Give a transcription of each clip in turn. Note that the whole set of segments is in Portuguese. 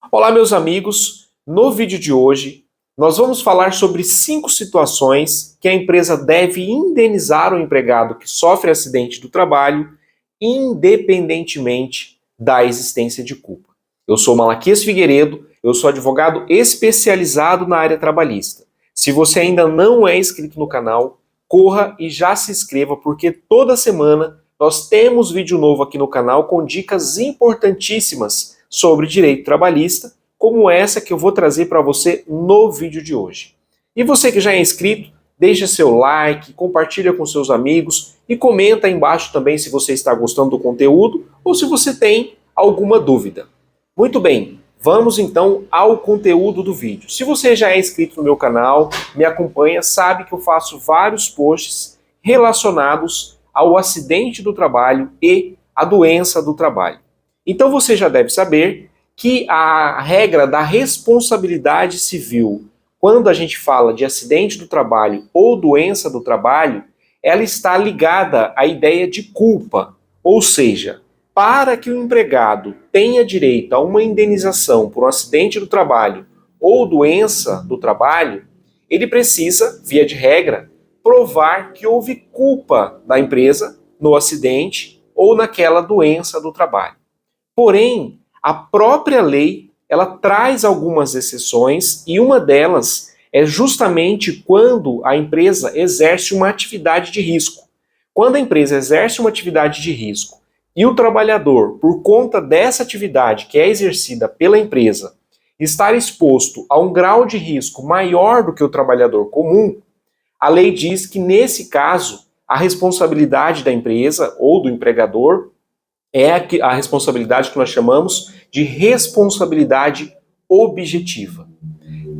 Olá, meus amigos. No vídeo de hoje, nós vamos falar sobre 5 situações que a empresa deve indenizar o empregado que sofre acidente do trabalho, independentemente da existência de culpa. Eu sou Malaquias Figueiredo, eu sou advogado especializado na área trabalhista. Se você ainda não é inscrito no canal, corra e já se inscreva, porque toda semana nós temos vídeo novo aqui no canal com dicas importantíssimas sobre direito trabalhista, como essa que eu vou trazer para você no vídeo de hoje. E você que já é inscrito, deixa seu like, compartilha com seus amigos e comenta aí embaixo também se você está gostando do conteúdo ou se você tem alguma dúvida. Muito bem, vamos então ao conteúdo do vídeo. Se você já é inscrito no meu canal, me acompanha, sabe que eu faço vários posts relacionados ao acidente do trabalho e à doença do trabalho. Então você já deve saber que a regra da responsabilidade civil, quando a gente fala de acidente do trabalho ou doença do trabalho, ela está ligada à ideia de culpa. Ou seja, para que o empregado tenha direito a uma indenização por um acidente do trabalho ou doença do trabalho, ele precisa, via de regra, provar que houve culpa da empresa no acidente ou naquela doença do trabalho. Porém, a própria lei, ela traz algumas exceções e uma delas é justamente quando a empresa exerce uma atividade de risco. Quando a empresa exerce uma atividade de risco e o trabalhador, por conta dessa atividade que é exercida pela empresa, estar exposto a um grau de risco maior do que o trabalhador comum, a lei diz que, nesse caso, a responsabilidade da empresa ou do empregador é a responsabilidade que nós chamamos de responsabilidade objetiva.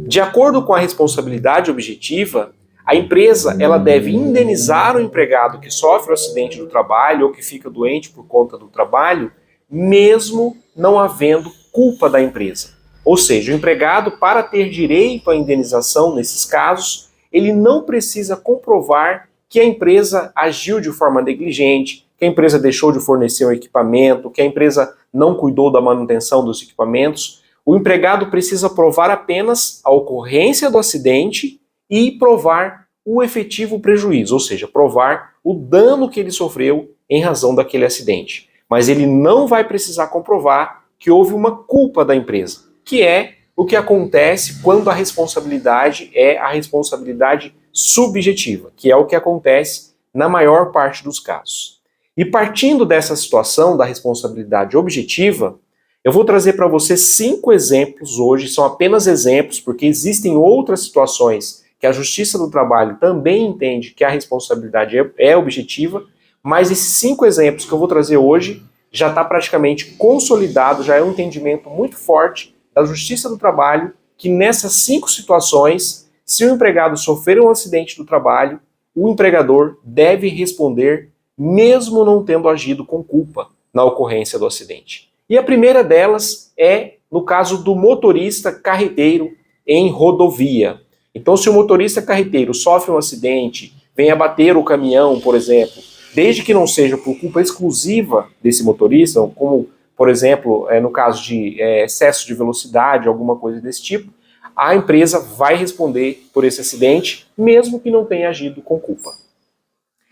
De acordo com a responsabilidade objetiva, a empresa ela deve indenizar o empregado que sofre o acidente do trabalho ou que fica doente por conta do trabalho, mesmo não havendo culpa da empresa. Ou seja, o empregado, para ter direito à indenização nesses casos, ele não precisa comprovar que a empresa agiu de forma negligente, que a empresa deixou de fornecer um equipamento, que a empresa não cuidou da manutenção dos equipamentos. O empregado precisa provar apenas a ocorrência do acidente e provar o efetivo prejuízo, ou seja, provar o dano que ele sofreu em razão daquele acidente. Mas ele não vai precisar comprovar que houve uma culpa da empresa, que é o que acontece quando a responsabilidade é a responsabilidade subjetiva, que é o que acontece na maior parte dos casos. E partindo dessa situação da responsabilidade objetiva, eu vou trazer para você 5 exemplos hoje, são apenas exemplos, porque existem outras situações que a Justiça do Trabalho também entende que a responsabilidade é objetiva, mas esses 5 exemplos que eu vou trazer hoje já está praticamente consolidado, já é um entendimento muito forte da Justiça do Trabalho, que nessas 5 situações, se o empregado sofrer um acidente do trabalho, o empregador deve responder mesmo não tendo agido com culpa na ocorrência do acidente. E a primeira delas é no caso do motorista carreteiro em rodovia. Então, se o motorista carreteiro sofre um acidente, vem abater o caminhão, por exemplo, desde que não seja por culpa exclusiva desse motorista, como, por exemplo, no caso de excesso de velocidade, alguma coisa desse tipo, a empresa vai responder por esse acidente, mesmo que não tenha agido com culpa.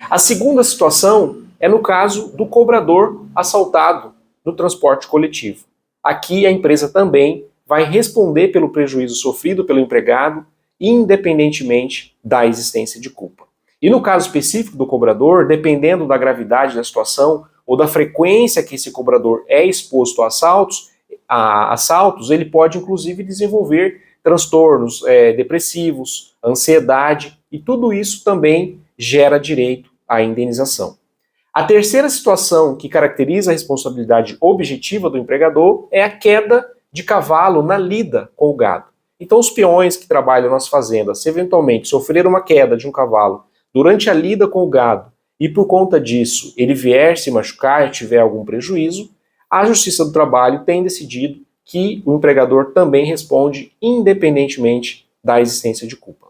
A segunda situação é no caso do cobrador assaltado no transporte coletivo. Aqui a empresa também vai responder pelo prejuízo sofrido pelo empregado, independentemente da existência de culpa. E no caso específico do cobrador, dependendo da gravidade da situação ou da frequência que esse cobrador é exposto a assaltos, ele pode inclusive desenvolver transtornos depressivos, ansiedade, e tudo isso também gera direito à indenização. A terceira situação que caracteriza a responsabilidade objetiva do empregador é a queda de cavalo na lida com o gado. Então os peões que trabalham nas fazendas, se eventualmente sofrer uma queda de um cavalo durante a lida com o gado e por conta disso ele vier se machucar e tiver algum prejuízo, a Justiça do Trabalho tem decidido que o empregador também responde independentemente da existência de culpa.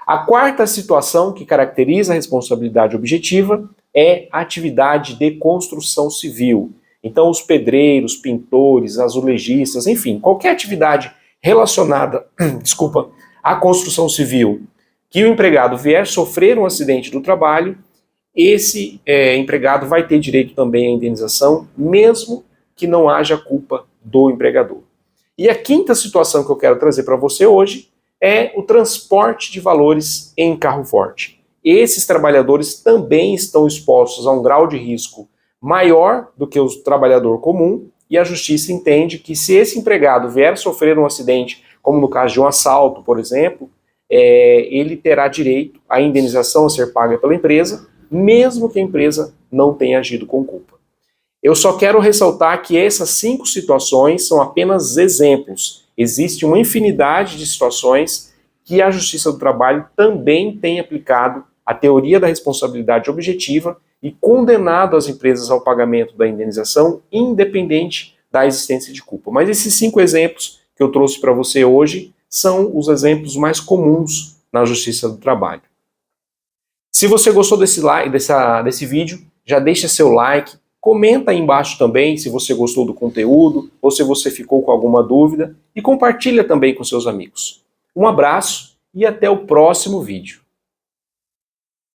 A quarta situação que caracteriza a responsabilidade objetiva é a atividade de construção civil. Então, os pedreiros, pintores, azulejistas, enfim, qualquer atividade relacionada, desculpa, à construção civil, que o empregado vier sofrer um acidente do trabalho, esse empregado vai ter direito também à indenização, mesmo que não haja culpa do empregador. E a quinta situação que eu quero trazer para você hoje é o transporte de valores em carro forte. Esses trabalhadores também estão expostos a um grau de risco maior do que o trabalhador comum, e a justiça entende que se esse empregado vier sofrer um acidente, como no caso de um assalto, por exemplo, ele terá direito à indenização a ser paga pela empresa, mesmo que a empresa não tenha agido com culpa. Eu só quero ressaltar que essas 5 situações são apenas exemplos. Existe uma infinidade de situações que a Justiça do Trabalho também tem aplicado a teoria da responsabilidade objetiva e condenado as empresas ao pagamento da indenização, independente da existência de culpa. Mas esses 5 exemplos que eu trouxe para você hoje são os exemplos mais comuns na Justiça do Trabalho. Se você gostou desse vídeo, já deixa seu like, comenta aí embaixo também se você gostou do conteúdo ou se você ficou com alguma dúvida e compartilha também com seus amigos. Um abraço e até o próximo vídeo.